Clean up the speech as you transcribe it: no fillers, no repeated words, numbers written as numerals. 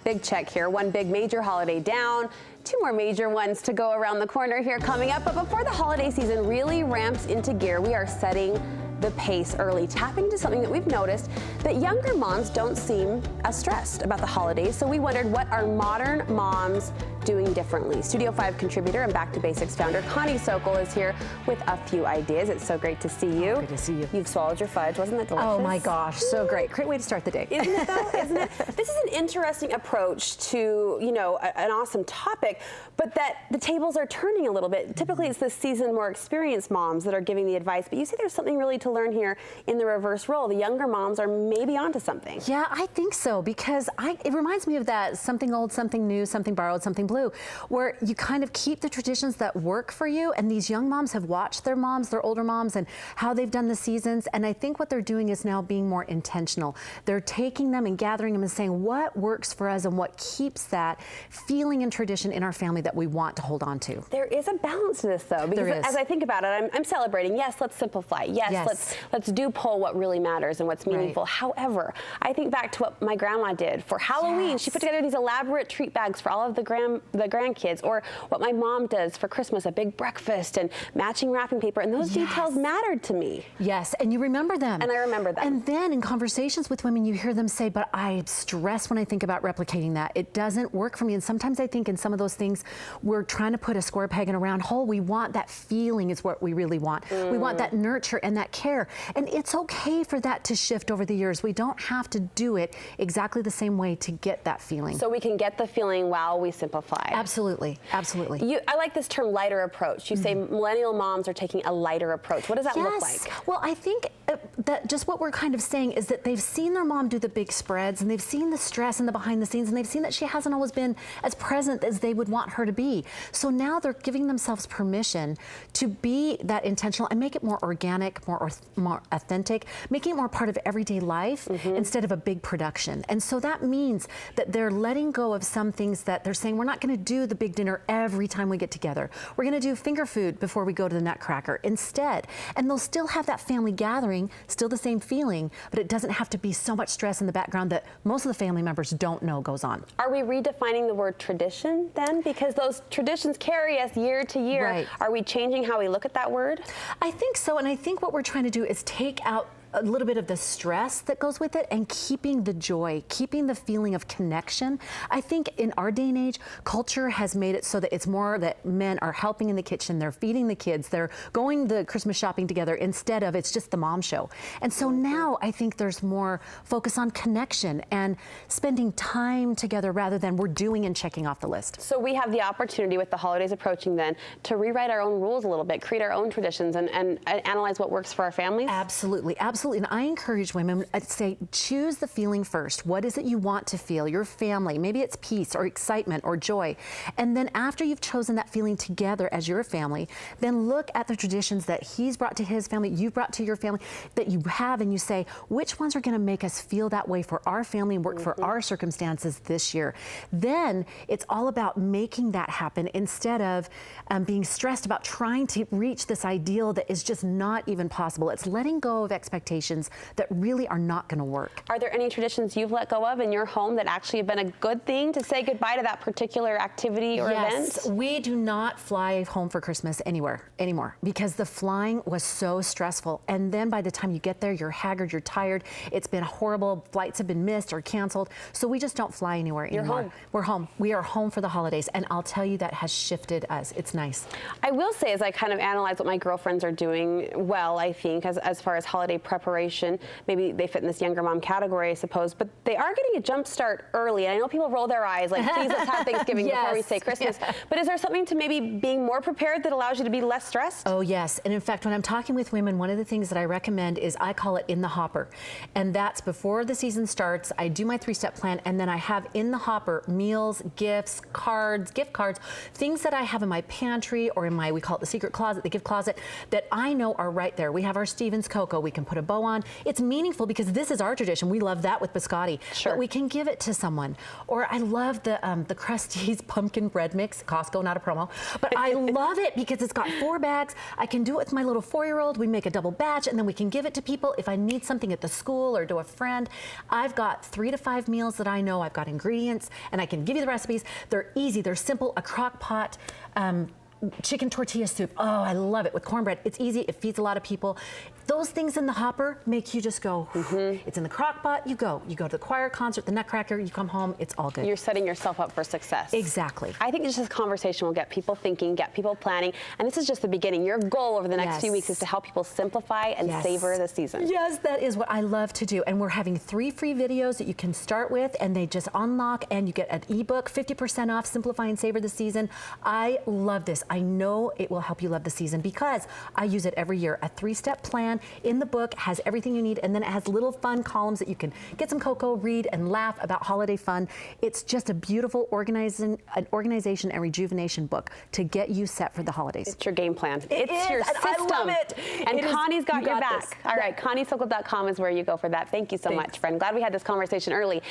Big check here. One big major holiday down. Two more major ones to go around the corner here coming up. But before the holiday season really ramps into gear, we are setting the pace early, tapping into something that we've noticed that younger moms don't seem as stressed about the holidays. So we wondered, what are modern moms doing differently? Studio 5 contributor and Back to Basics founder Connie Sokol is here with a few ideas. It's so great to see you. Good to see you. You've swallowed your fudge. Wasn't that delicious? Oh my gosh, so great. Great way to start the day. Isn't it though? Isn't it? This is an interesting approach to, you know, an awesome topic, but that the tables are turning a little bit. Typically it's the seasoned, more experienced moms that are giving the advice, but you see there's something really to learn here in the reverse role. The younger moms are maybe onto something. Yeah, I think so, because it reminds me of that something old, something new, something borrowed, something blue, where you kind of keep the traditions that work for you, and these young moms have watched their moms, their older moms, and how they've done the seasons, and I think what they're doing is now being more intentional. They're taking them and gathering them and saying what works for us and what keeps that feeling and tradition in our family that we want to hold on to. There is a balance to this though, because as I think about it, I'm celebrating. Yes, let's simplify. Yes, let's do pull what really matters and what's meaningful. Right. However, I think back to what my grandma did for Halloween. Yes. She put together these elaborate treat bags for all of the grandkids, or what my mom does for Christmas, a big breakfast and matching wrapping paper, and those details mattered to me. Yes, and you remember them. And I remember them. And then in conversations with women, you hear them say, but I stress when I think about replicating that. It doesn't work for me. And sometimes I think in some of those things, we're trying to put a square peg in a round hole. We want that feeling is what we really want. We want that nurture and that care. And it's okay for that to shift over the years. We don't have to do it exactly the same way to get that feeling. So we can get the feeling while we simplify. Absolutely, absolutely. I like this term lighter approach. You say millennial moms are taking a lighter approach. What does that look like? Well, I think that just what we're kind of saying is that they've seen their mom do the big spreads, and they've seen the stress and the behind the scenes, and they've seen that she hasn't always been as present as they would want her to be. So now they're giving themselves permission to be that intentional and make it more organic, more authentic, making it more part of everyday life instead of a big production. And so that means that they're letting go of some things that they're saying, we're not going to do the big dinner every time we get together. We're going to do finger food before we go to the Nutcracker instead. And they'll still have that family gathering, still the same feeling, but it doesn't have to be so much stress in the background that most of the family members don't know goes on. Are we redefining the word tradition then? Because those traditions carry us year to year. Right. Are we changing how we look at that word? I think so, and I think what we're trying to do is take out a little bit of the stress that goes with it and keeping the joy, keeping the feeling of connection. I think in our day and age, culture has made it so that it's more that men are helping in the kitchen, they're feeding the kids, they're going the Christmas shopping together instead of it's just the mom show. And so now I think there's more focus on connection and spending time together rather than we're doing and checking off the list. So we have the opportunity with the holidays approaching then to rewrite our own rules a little bit, create our own traditions and analyze what works for our families? Absolutely, absolutely. And I encourage women to say, choose the feeling first. What is it you want to feel? Your family, maybe it's peace or excitement or joy. And then after you've chosen that feeling together as your family, then look at the traditions that he's brought to his family, you've brought to your family, that you have, and you say, which ones are going to make us feel that way for our family and work for our circumstances this year? Then it's all about making that happen instead of being stressed about trying to reach this ideal that is just not even possible. It's letting go of expectations that really are not going to work. Are there any traditions you've let go of in your home that actually have been a good thing to say goodbye to that particular activity or event? Yes, we do not fly home for Christmas anymore because the flying was so stressful. And then by the time you get there, you're haggard, you're tired. It's been horrible. Flights have been missed or canceled. So we just don't fly anywhere anymore. You're home. We're home. We are home for the holidays. And I'll tell you, that has shifted us. It's nice. I will say, as I kind of analyze what my girlfriends are doing well, I think, as far as holiday preparation, maybe they fit in this younger mom category, I suppose, but they are getting a jump start early. And I know people roll their eyes like, please, let's have Thanksgiving before we say Christmas. But is there something to maybe being more prepared that allows you to be less stressed? Oh, yes. And in fact, when I'm talking with women, one of the things that I recommend is I call it in the hopper. And that's before the season starts, I do my 3-step plan, and then I have in the hopper meals, gifts, cards, gift cards, things that I have in my pantry or in my, we call it the secret closet, the gift closet, that I know are right there. We have our Stevens cocoa. We can put a bow bow on. It's meaningful because this is our tradition. We love that with biscotti. Sure. But we can give it to someone. Or I love the Krusteaz pumpkin bread mix. Costco, not a promo. But I love it because it's got 4 bags. I can do it with my little 4-year-old. We make a double batch, and then we can give it to people if I need something at the school or to a friend. I've got 3 to 5 meals that I know. I've got ingredients, and I can give you the recipes. They're easy. They're simple. A crock pot. Chicken tortilla soup. Oh, I love it with cornbread. It's easy. It feeds a lot of people. Those things in the hopper make you just go, it's in the crock pot, you go. You go to the choir concert, the Nutcracker, you come home, it's all good. You're setting yourself up for success. Exactly. I think this conversation will get people thinking, get people planning, and this is just the beginning. Your goal over the next few weeks is to help people simplify and savor the season. Yes, that is what I love to do. And we're having 3 free videos that you can start with, and they just unlock, and you get an ebook, 50% off, Simplify and Savor the Season. I love this. I know it will help you love the season because I use it every year. A 3-step plan in the book has everything you need, and then it has little fun columns that you can get some cocoa, read, and laugh about holiday fun. It's just a beautiful organization and rejuvenation book to get you set for the holidays. It's your game plan. It's your system. I love it. And Connie's got your back. This. All right, ConnieSokol.com is where you go for that. Thank you so much, friend. Glad we had this conversation early.